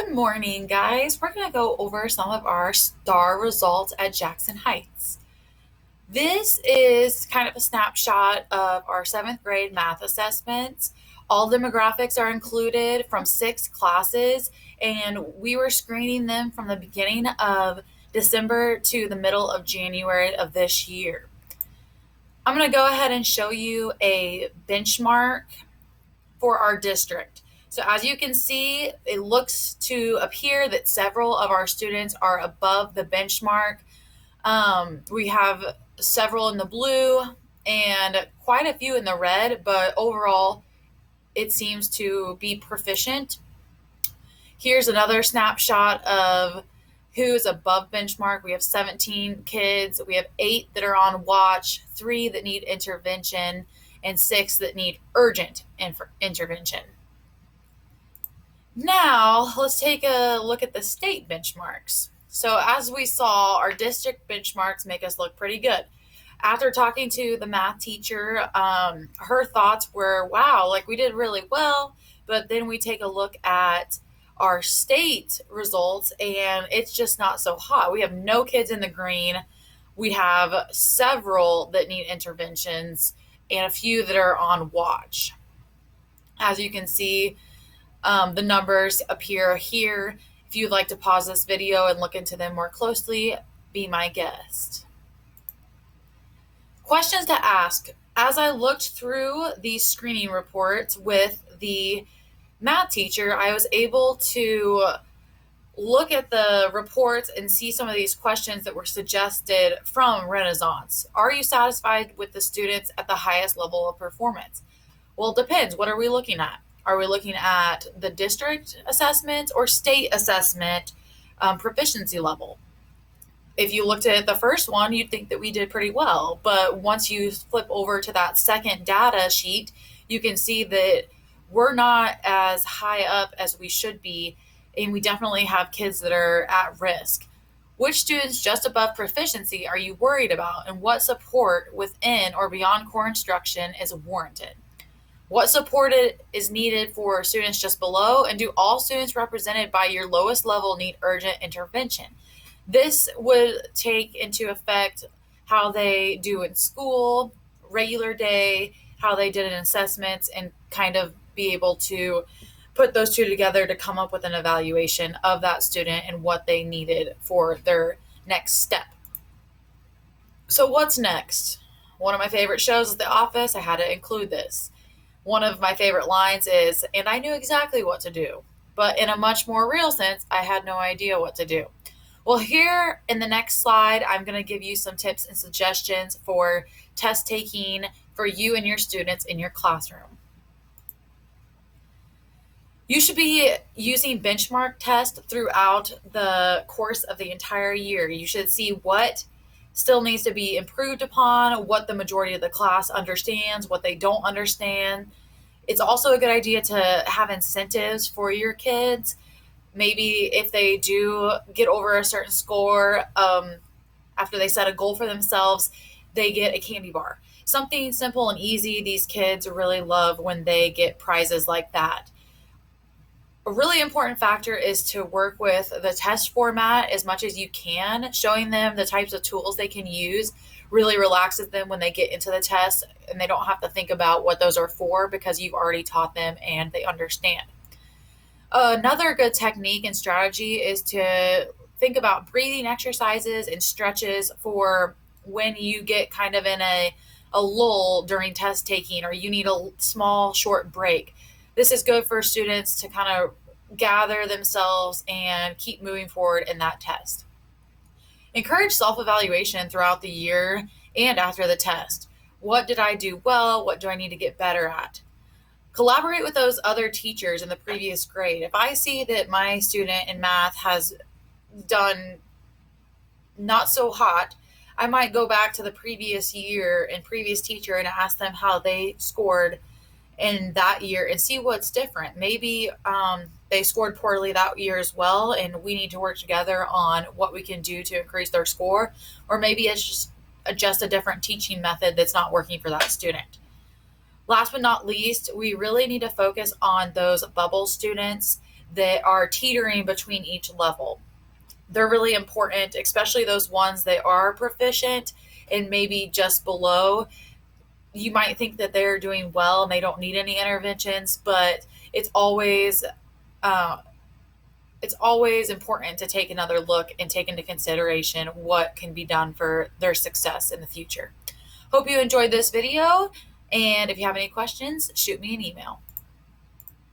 Good morning, guys. We're going to go over some of our star results at Jackson Heights. This is kind of a snapshot of our seventh grade math assessments. All demographics are included from 6 classes, and we were screening them from the beginning of December to the middle of January of this year. I'm going to go ahead and show you a benchmark for our district. So as you can see, it looks to appear that several of our students are above the benchmark. We have several in the blue and quite a few in the red, but overall it seems to be proficient. Here's another snapshot of who's above benchmark. We have 17 kids. We have 8 that are on watch, 3 that need intervention, and 6 that need urgent intervention. Now, let's take a look at the state benchmarks. So as we saw, our district benchmarks make us look pretty good. After talking to the math teacher, her thoughts were, wow, like we did really well. But then we take a look at our state results and it's just not so hot. We have no kids in the green. We have several that need interventions and a few that are on watch. As you can see, the numbers appear here. If you'd like to pause this video and look into them more closely, be my guest. Questions to ask. As I looked through these screening reports with the math teacher, I was able to look at the reports and see some of these questions that were suggested from Renaissance. Are you satisfied with the students at the highest level of performance? Well, it depends. What are we looking at? Are we looking at the district assessment or state assessment proficiency level? If you looked at the first one, you'd think that we did pretty well. But once you flip over to that second data sheet, you can see that we're not as high up as we should be, and we definitely have kids that are at risk. Which students just above proficiency are you worried about, and what support within or beyond core instruction is warranted? What support is needed for students just below, and do all students represented by your lowest level need urgent intervention? This would take into effect how they do in school, regular day, how they did in assessments, and kind of be able to put those two together to come up with an evaluation of that student and what they needed for their next step. So what's next? One of my favorite shows is The Office. I had to include this. One of my favorite lines is, and I knew exactly what to do, but in a much more real sense, I had no idea what to do. Well, here in the next slide, I'm going to give you some tips and suggestions for test taking for you and your students in your classroom. You should be using benchmark tests throughout the course of the entire year. You should see what still needs to be improved upon, what the majority of the class understands, what they don't understand. It's also a good idea to have incentives for your kids. Maybe if they do get over a certain score, after they set a goal for themselves, they get a candy bar. Something simple and easy. These kids really love when they get prizes like that. A really important factor is to work with the test format as much as you can. Showing them the types of tools they can use really relaxes them when they get into the test, and they don't have to think about what those are for because you've already taught them and they understand. Another good technique and strategy is to think about breathing exercises and stretches for when you get kind of in a lull during test taking, or you need a small, short break. This is good for students to kind of gather themselves and keep moving forward in that test. Encourage self-evaluation throughout the year and after the test. What did I do well? What do I need to get better at? Collaborate with those other teachers in the previous grade. If I see that my student in math has done not so hot, I might go back to the previous year and previous teacher and ask them how they scored in that year and see what's different. Maybe they scored poorly that year as well, and we need to work together on what we can do to increase their score, or maybe it's just a different teaching method that's not working for that student. Last but not least, we really need to focus on those bubble students that are teetering between each level. They're really important, especially those ones that are proficient and maybe just below. You might think that they're doing well and they don't need any interventions, but uh, it's always important to take another look and take into consideration what can be done for their success in the future. Hope you enjoyed this video, and if you have any questions, shoot me an email.